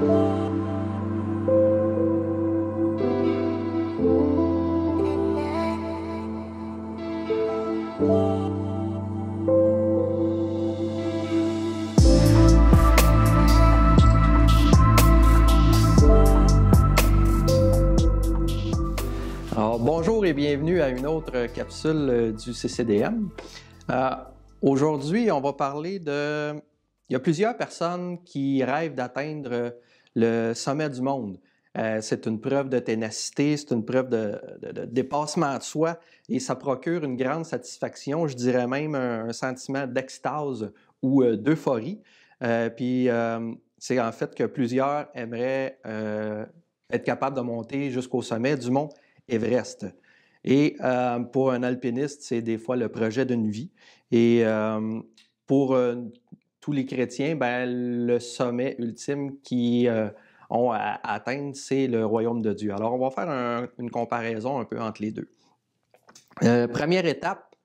Alors, bonjour et bienvenue à une autre capsule du CCDM. Aujourd'hui, on va parler de... Il y a plusieurs personnes qui rêvent d'atteindre le sommet du monde. C'est une preuve de ténacité, c'est une preuve de dépassement de soi et ça procure une grande satisfaction, je dirais même un sentiment d'extase ou d'euphorie. C'est en fait que plusieurs aimeraient être capables de monter jusqu'au sommet du mont Everest. Et pour un alpiniste, c'est des fois le projet d'une vie. Et pour tous les chrétiens, le sommet ultime qu'ils ont à atteindre, c'est le royaume de Dieu. Alors, on va faire une comparaison un peu entre les deux. Première étape,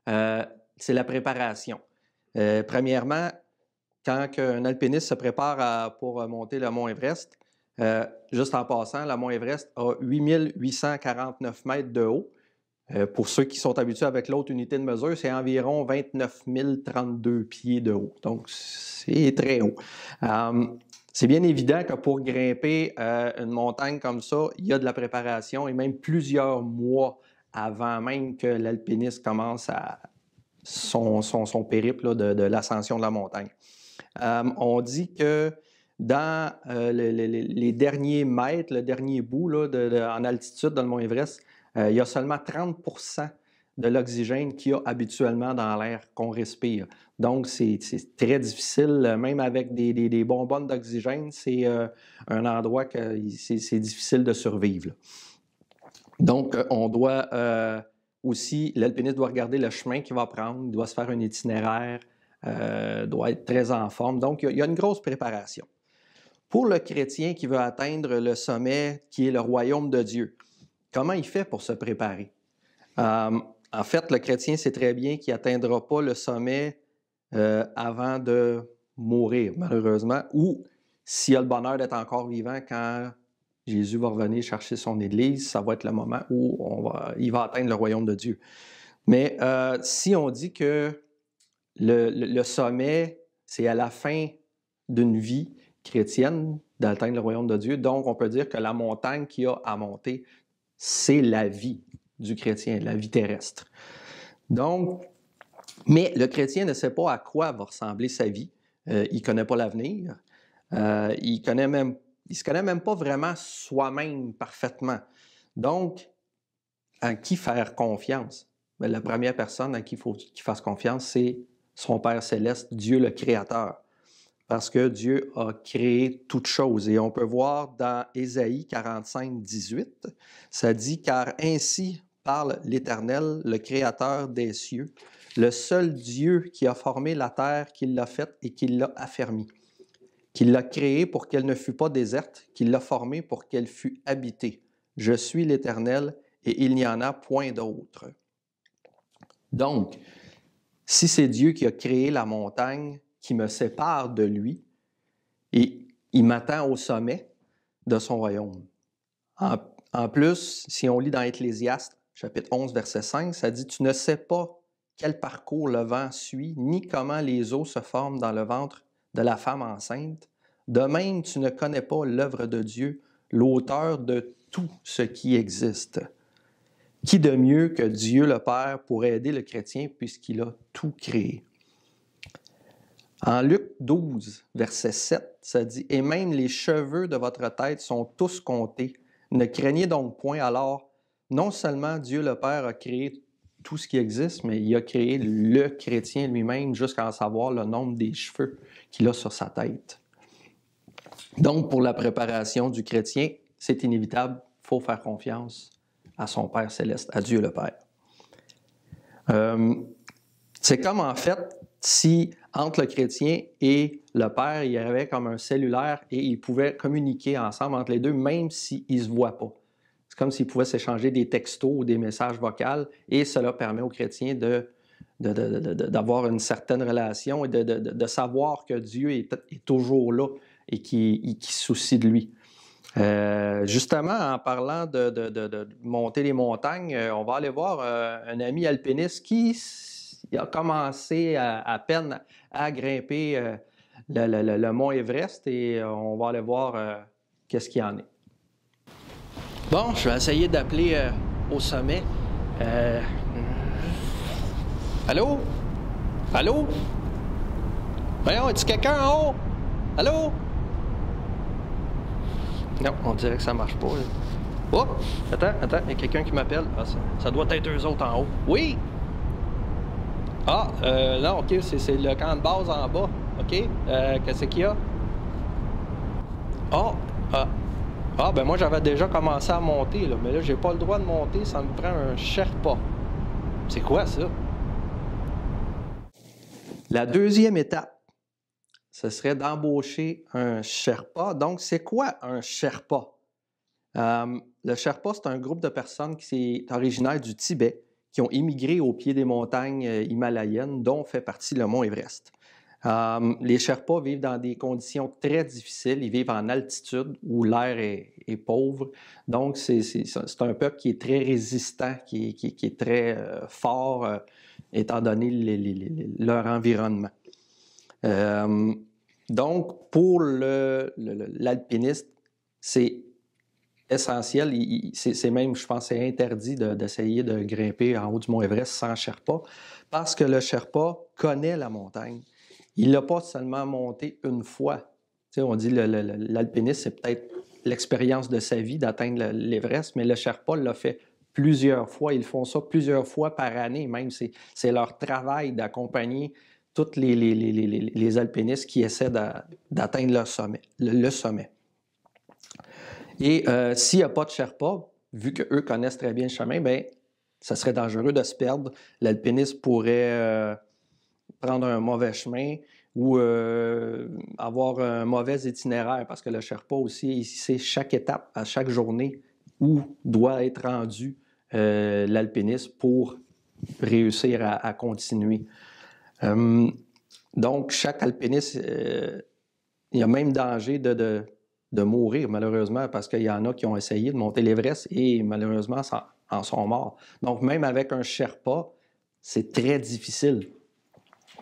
c'est la préparation. Premièrement, quand un alpiniste se prépare pour monter le mont Everest, juste en passant, le mont Everest a 8849 mètres de haut. Pour ceux qui sont habitués avec l'autre unité de mesure, c'est environ 29 032 pieds de haut. Donc, c'est très haut. C'est bien évident que pour grimper une montagne comme ça, il y a de la préparation et même plusieurs mois avant même que l'alpiniste commence son périple là, de l'ascension de la montagne. On dit que dans les derniers mètres, le dernier bout là, en altitude dans le mont Everest, il y a seulement 30 % de l'oxygène qu'il y a habituellement dans l'air qu'on respire. Donc, c'est très difficile, même avec des bonbonnes d'oxygène, c'est un endroit que c'est difficile de survivre. Là. Donc, on doit aussi, l'alpiniste doit regarder le chemin qu'il va prendre, il doit se faire un itinéraire, doit être très en forme. Donc, il y a une grosse préparation. Pour le chrétien qui veut atteindre le sommet qui est le royaume de Dieu, comment il fait pour se préparer? En fait, le chrétien sait très bien qu'il n'atteindra pas le sommet avant de mourir, malheureusement, ou s'il a le bonheur d'être encore vivant quand Jésus va revenir chercher son Église, ça va être le moment où il va atteindre le royaume de Dieu. Mais si on dit que le sommet, c'est à la fin d'une vie chrétienne d'atteindre le royaume de Dieu, donc on peut dire que la montagne qu'il y a à monter, c'est la vie du chrétien, la vie terrestre. Donc, mais le chrétien ne sait pas à quoi va ressembler sa vie. Il ne connaît pas l'avenir. Il ne se connaît même pas vraiment soi-même parfaitement. Donc, à qui faire confiance? La première personne à qui il faut qu'il fasse confiance, c'est son Père céleste, Dieu le Créateur. Parce que Dieu a créé toutes choses. Et on peut voir dans Ésaïe 45, 18, ça dit « Car ainsi parle l'Éternel, le Créateur des cieux, le seul Dieu qui a formé la terre, qui l'a faite et qui l'a affermie, qui l'a créée pour qu'elle ne fût pas déserte, qui l'a formée pour qu'elle fût habitée. Je suis l'Éternel et il n'y en a point d'autre. » Donc, si c'est Dieu qui a créé la montagne, qui me sépare de lui, et il m'attend au sommet de son royaume. En plus, si on lit dans Ecclésiaste, chapitre 11, verset 5, ça dit « Tu ne sais pas quel parcours le vent suit, ni comment les eaux se forment dans le ventre de la femme enceinte. De même, tu ne connais pas l'œuvre de Dieu, l'auteur de tout ce qui existe. Qui de mieux que Dieu le Père pourrait aider le chrétien puisqu'il a tout créé? » En Luc 12, verset 7, ça dit « Et même les cheveux de votre tête sont tous comptés. Ne craignez donc point. » Alors, non seulement Dieu le Père a créé tout ce qui existe, mais il a créé le chrétien lui-même jusqu'à savoir le nombre des cheveux qu'il a sur sa tête. Donc, pour la préparation du chrétien, c'est inévitable, il faut faire confiance à son Père céleste, à Dieu le Père. C'est comme en fait, si entre le chrétien et le Père, il y avait comme un cellulaire et ils pouvaient communiquer ensemble entre les deux, même s'ils ne se voient pas. C'est comme s'ils pouvaient s'échanger des textos ou des messages vocaux et cela permet aux chrétiens d'avoir une certaine relation et de savoir que Dieu est toujours là et qui se soucie de lui. Justement, en parlant de monter les montagnes, on va aller voir un ami alpiniste qui a commencé à peine à grimper le mont Everest et on va aller voir qu'est-ce qu'il y en est. Bon, je vais essayer d'appeler au sommet. Allô? Allô? Voyons, est-ce quelqu'un en haut? Allô? Non, on dirait que ça marche pas. Là. Oh! Attends, il y a quelqu'un qui m'appelle. Ah, ça doit être eux autres en haut. Oui! Ah, non, OK, c'est le camp de base en bas. OK? Qu'est-ce qu'il y a? Ah, ben moi, j'avais déjà commencé à monter, là, mais là, j'ai pas le droit de monter, ça me prend un Sherpa. C'est quoi, ça? La deuxième étape, ce serait d'embaucher un Sherpa. Donc, c'est quoi un Sherpa? Le Sherpa, c'est un groupe de personnes qui est originaire du Tibet, qui ont immigré au pied des montagnes himalayennes, dont fait partie le mont Everest. Les Sherpas vivent dans des conditions très difficiles. Ils vivent en altitude où l'air est pauvre. Donc, c'est un peuple qui est très résistant, qui est très fort, étant donné leur environnement. Donc, pour l'alpiniste, c'est essentiel. C'est même, je pense, c'est interdit d'essayer de grimper en haut du mont Everest sans Sherpa, parce que le Sherpa connaît la montagne. Il ne l'a pas seulement monté une fois. Tu sais, on dit l'alpiniste, c'est peut-être l'expérience de sa vie d'atteindre l'Everest, mais le Sherpa l'a fait plusieurs fois. Ils font ça plusieurs fois par année même. C'est leur travail d'accompagner tous les alpinistes qui essaient d'atteindre le sommet. Et s'il n'y a pas de Sherpa, vu qu'eux connaissent très bien le chemin, bien, ça serait dangereux de se perdre. L'alpiniste pourrait prendre un mauvais chemin ou avoir un mauvais itinéraire parce que le Sherpa aussi, il sait chaque étape, à chaque journée, où doit être rendu l'alpiniste pour réussir à continuer. Donc, chaque alpiniste, il y a même danger de mourir, malheureusement, parce qu'il y en a qui ont essayé de monter l'Everest et malheureusement en sont morts. Donc, même avec un Sherpa, c'est très difficile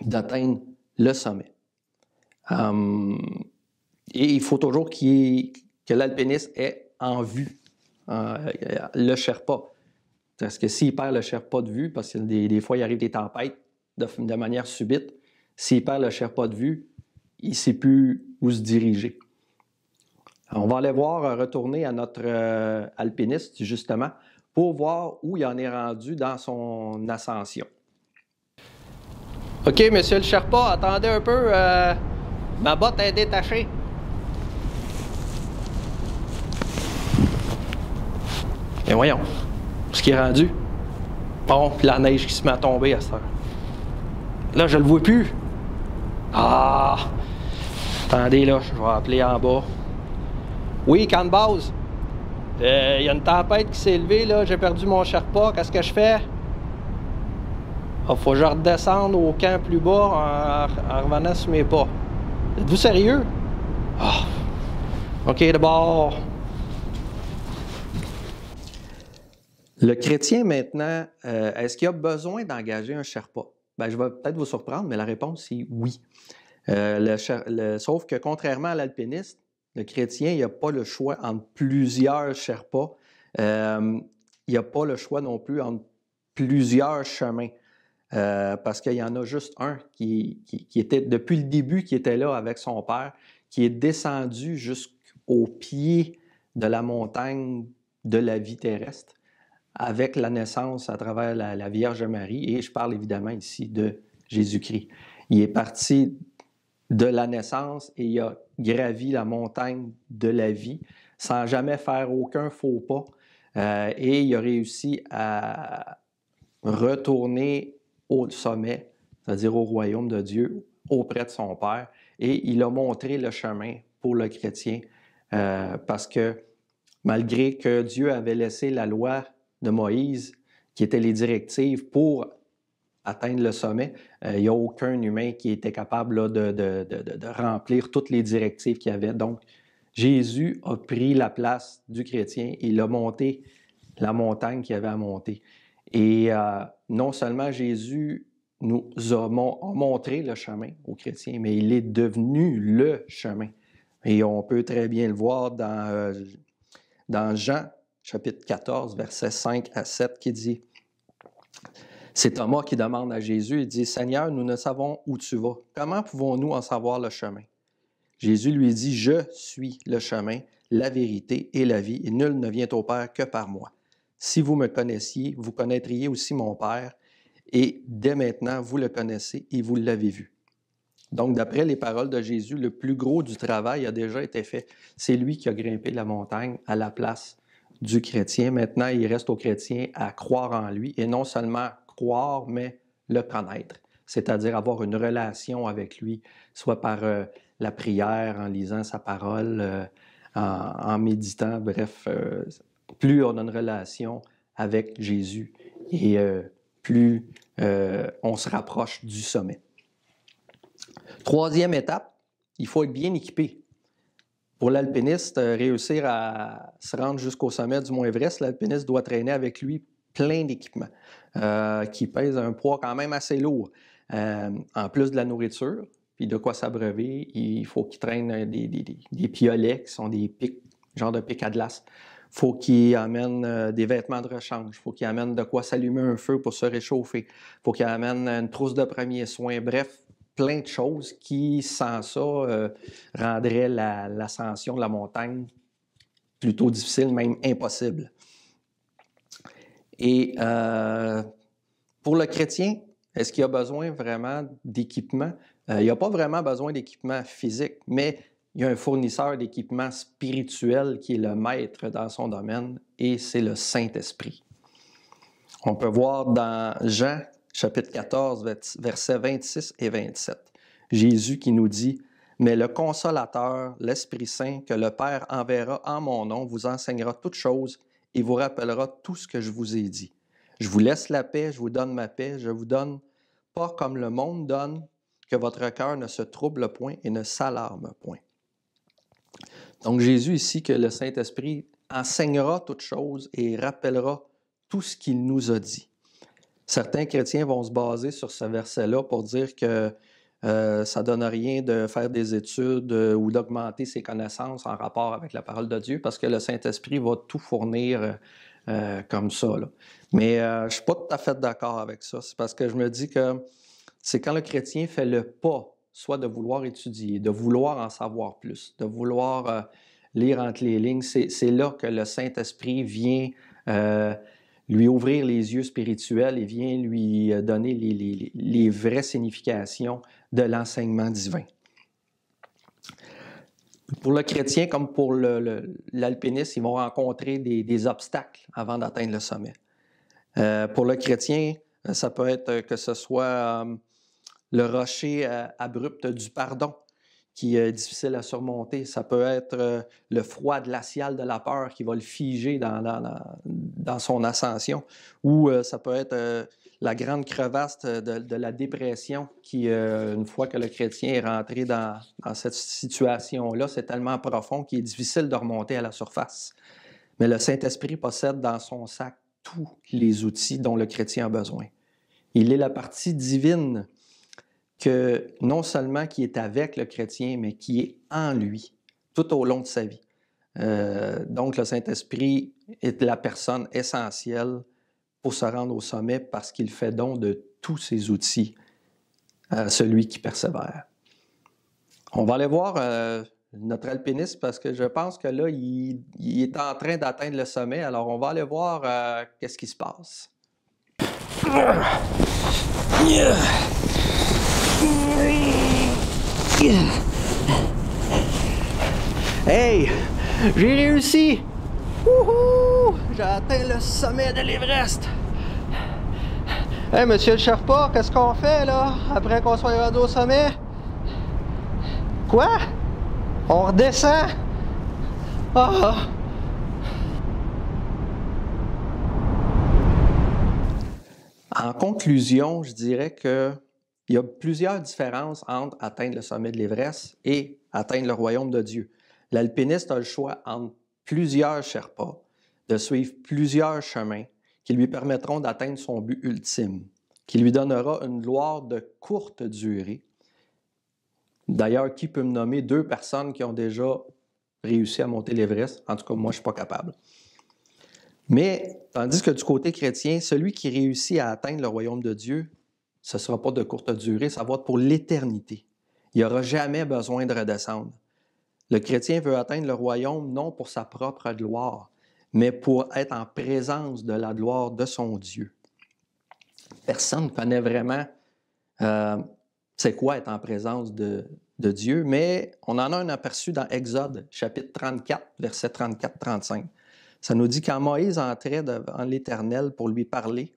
d'atteindre le sommet. Et il faut toujours que l'alpiniste ait en vue le Sherpa. Parce que s'il perd le Sherpa de vue, parce que des fois, il arrive des tempêtes de manière subite, s'il perd le Sherpa de vue, il ne sait plus où se diriger. On va aller retourner à notre alpiniste, justement, pour voir où il en est rendu dans son ascension. OK, monsieur le Sherpa, attendez un peu. Ma botte est détachée. Et voyons, ce qui est rendu. Bon, puis la neige qui se met à tomber à cette heure. Là, je le vois plus. Ah! Attendez, là, je vais appeler en bas. Oui, camp de base. Il y a une tempête qui s'est élevée, là. J'ai perdu mon Sherpa. Qu'est-ce que je fais? Il faut que je redescende au camp plus bas en revenant sur mes pas. Êtes-vous sérieux? Ah! OK, d'abord. Le chrétien, maintenant, est-ce qu'il a besoin d'engager un Sherpa? Bien, je vais peut-être vous surprendre, mais la réponse est oui. Sauf que contrairement à l'alpiniste, le chrétien, il n'a pas le choix entre plusieurs Sherpas. Il n'a pas le choix non plus entre plusieurs chemins. Parce qu'il y en a juste un qui était, depuis le début, qui était là avec son père, qui est descendu jusqu'au pied de la montagne de la vie terrestre, avec la naissance à travers la Vierge Marie, et je parle évidemment ici de Jésus-Christ. Il est parti de la naissance et il a gravi la montagne de la vie sans jamais faire aucun faux pas. Et il a réussi à retourner au sommet, c'est-à-dire au royaume de Dieu, auprès de son Père. Et il a montré le chemin pour le chrétien parce que malgré que Dieu avait laissé la loi de Moïse, qui étaient les directives pour atteindre le sommet. Il n'y a aucun humain qui était capable là, de remplir toutes les directives qu'il y avait. Donc, Jésus a pris la place du chrétien. Il a monté la montagne qu'il avait à monter. Et non seulement Jésus nous a montré le chemin aux chrétiens, mais il est devenu le chemin. Et on peut très bien le voir dans Jean, chapitre 14, versets 5 à 7, qui dit, c'est Thomas qui demande à Jésus, il dit, « Seigneur, nous ne savons où tu vas. Comment pouvons-nous en savoir le chemin? » Jésus lui dit, « Je suis le chemin, la vérité et la vie, et nul ne vient au Père que par moi. Si vous me connaissiez, vous connaîtriez aussi mon Père, et dès maintenant, vous le connaissez et vous l'avez vu. » Donc, d'après les paroles de Jésus, le plus gros du travail a déjà été fait. C'est lui qui a grimpé la montagne à la place du chrétien. Maintenant, il reste au chrétien à croire en lui, et non seulement croire, mais le connaître, c'est-à-dire avoir une relation avec lui, soit par la prière, en lisant sa parole, en méditant, bref, plus on a une relation avec Jésus et plus on se rapproche du sommet. Troisième étape, il faut être bien équipé. Pour l'alpiniste, réussir à se rendre jusqu'au sommet du mont Everest, l'alpiniste doit traîner avec lui plein d'équipements qui pèsent un poids quand même assez lourd. En plus de la nourriture, puis de quoi s'abreuver, il faut qu'il traîne des piolets qui sont des pics, genre de pics à glace. Il faut qu'il amène des vêtements de rechange. Il faut qu'il amène de quoi s'allumer un feu pour se réchauffer. Il faut qu'il amène une trousse de premiers soins. Bref, plein de choses qui, sans ça, rendraient l'ascension de la montagne plutôt difficile, même impossible. Et pour le chrétien, est-ce qu'il y a besoin vraiment d'équipement? Il n'y a pas vraiment besoin d'équipement physique, mais il y a un fournisseur d'équipement spirituel qui est le maître dans son domaine, et c'est le Saint-Esprit. On peut voir dans Jean, chapitre 14, versets 26 et 27, Jésus qui nous dit, « Mais le Consolateur, l'Esprit Saint, que le Père enverra en mon nom, vous enseignera toutes choses et vous rappellera tout ce que je vous ai dit. Je vous laisse la paix, je vous donne ma paix, je vous donne pas comme le monde donne, que votre cœur ne se trouble point et ne s'alarme point. » Donc Jésus ici, que le Saint-Esprit enseignera toutes choses et rappellera tout ce qu'il nous a dit. Certains chrétiens vont se baser sur ce verset-là pour dire que ça ne donne rien de faire des études ou d'augmenter ses connaissances en rapport avec la parole de Dieu, parce que le Saint-Esprit va tout fournir comme ça, là. Mais je ne suis pas tout à fait d'accord avec ça. C'est parce que je me dis que c'est quand le chrétien fait le pas, soit de vouloir étudier, de vouloir en savoir plus, de vouloir lire entre les lignes, c'est là que le Saint-Esprit vient lui ouvrir les yeux spirituels et vient lui donner les vraies significations de l'enseignement divin. Pour le chrétien comme pour l'alpiniste, ils vont rencontrer des obstacles avant d'atteindre le sommet. Pour le chrétien, ça peut être que ce soit le rocher abrupt du pardon qui est difficile à surmonter. Ça peut être le froid glacial de la peur qui va le figer dans son ascension. Ou ça peut être la grande crevasse de la dépression qui, une fois que le chrétien est rentré dans cette situation-là, c'est tellement profond qu'il est difficile de remonter à la surface. Mais le Saint-Esprit possède dans son sac tous les outils dont le chrétien a besoin. Il est la partie divine que non seulement qui est avec le chrétien, mais qui est en lui tout au long de sa vie. Donc, le Saint-Esprit est la personne essentielle pour se rendre au sommet parce qu'il fait don de tous ses outils à celui qui persévère. On va aller voir notre alpiniste parce que je pense que là, il est en train d'atteindre le sommet. Alors, on va aller voir qu'est-ce qui se passe. Hey! J'ai réussi! Wouhou! J'ai atteint le sommet de l'Everest! Hey, monsieur le Sherpa, qu'est-ce qu'on fait là, après qu'on soit rendu au sommet? Quoi? On redescend? Ah! En conclusion, je dirais qu'il y a plusieurs différences entre atteindre le sommet de l'Everest et atteindre le royaume de Dieu. L'alpiniste a le choix entre plusieurs Sherpas, de suivre plusieurs chemins qui lui permettront d'atteindre son but ultime, qui lui donnera une gloire de courte durée. D'ailleurs, qui peut me nommer 2 personnes qui ont déjà réussi à monter l'Everest? En tout cas, moi, je ne suis pas capable. Mais, tandis que du côté chrétien, celui qui réussit à atteindre le royaume de Dieu, ce ne sera pas de courte durée, ça va être pour l'éternité. Il n'y aura jamais besoin de redescendre. Le chrétien veut atteindre le royaume non pour sa propre gloire, mais pour être en présence de la gloire de son Dieu. Personne ne connaît vraiment c'est quoi être en présence de Dieu, mais on en a un aperçu dans Exode, chapitre 34, versets 34-35. Ça nous dit, quand Moïse entrait devant l'Éternel pour lui parler,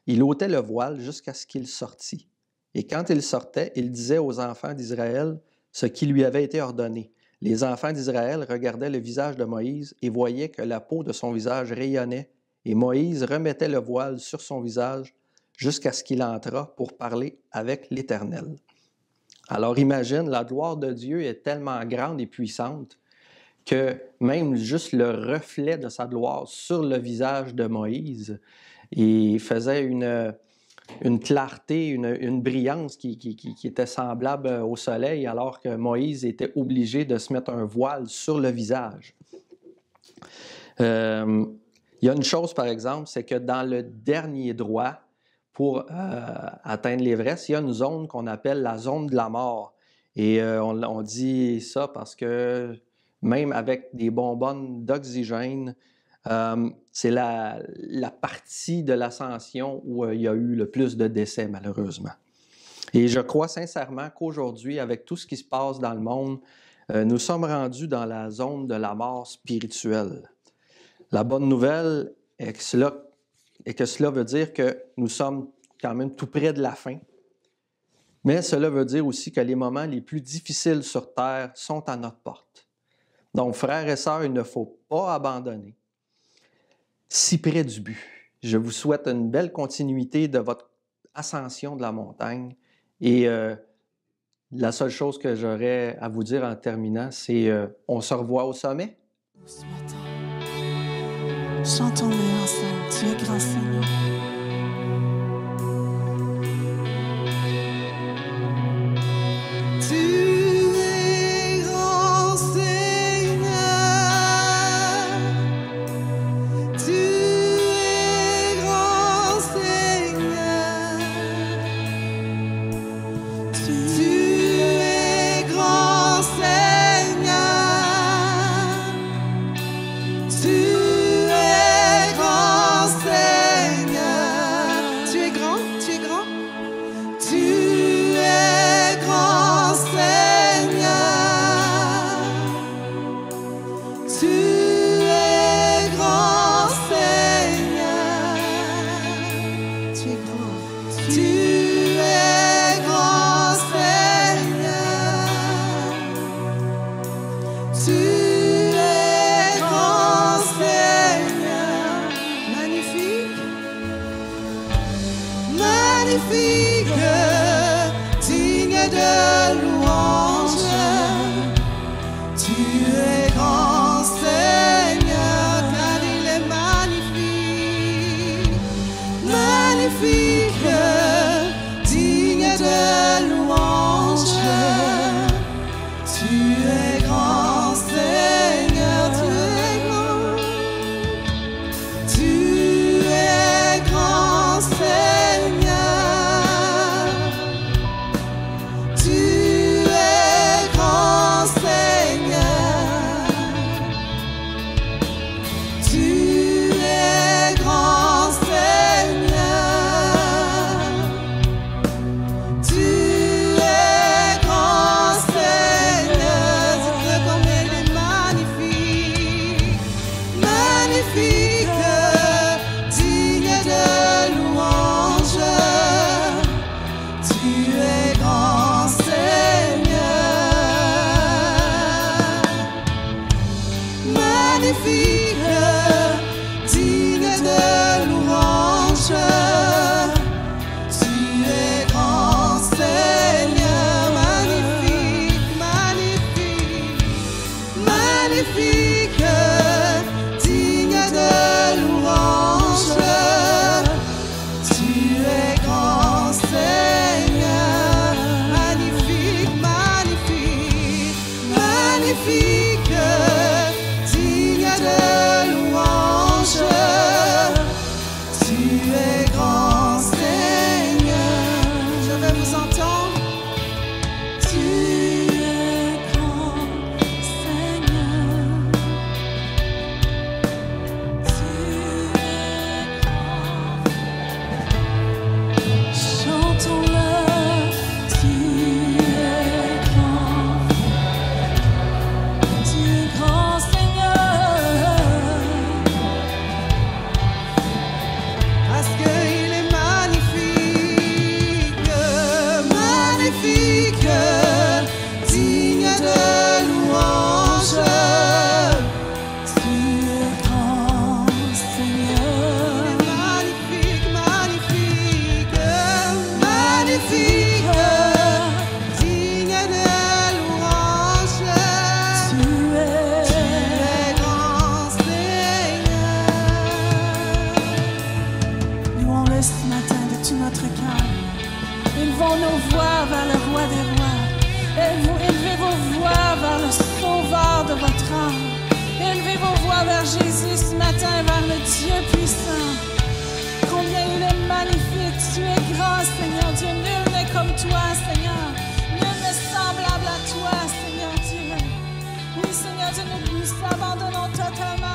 il ôtait le voile jusqu'à ce qu'il sortît. Et quand il sortait, il disait aux enfants d'Israël ce qui lui avait été ordonné. Les enfants d'Israël regardaient le visage de Moïse et voyaient que la peau de son visage rayonnait, et Moïse remettait le voile sur son visage jusqu'à ce qu'il entrât pour parler avec l'Éternel. Alors imagine, la gloire de Dieu est tellement grande et puissante que même juste le reflet de sa gloire sur le visage de Moïse, il faisait une clarté, une brillance qui était semblable au soleil, alors que Moïse était obligé de se mettre un voile sur le visage. Il y a une chose, par exemple, c'est que dans le dernier droit, pour atteindre l'Everest, il y a une zone qu'on appelle la zone de la mort. Et on dit ça parce que même avec des bonbonnes d'oxygène, c'est la partie de l'ascension où il y a eu le plus de décès, malheureusement. Et je crois sincèrement qu'aujourd'hui, avec tout ce qui se passe dans le monde, nous sommes rendus dans la zone de la mort spirituelle. La bonne nouvelle est que cela veut dire que nous sommes quand même tout près de la fin. Mais cela veut dire aussi que les moments les plus difficiles sur Terre sont à notre porte. Donc, frères et sœurs, il ne faut pas abandonner. Si près du but. Je vous souhaite une belle continuité de votre ascension de la montagne. Et la seule chose que j'aurais à vous dire en terminant, c'est on se revoit au sommet. Ce matin, chantons-le ensemble. Tu es grand, Seigneur. Oh, Seigneur Dieu, nul n'est comme toi, Seigneur. Nul n'est semblable à toi, Seigneur Dieu. Oui, Seigneur Dieu, nous nous abandonnons totalement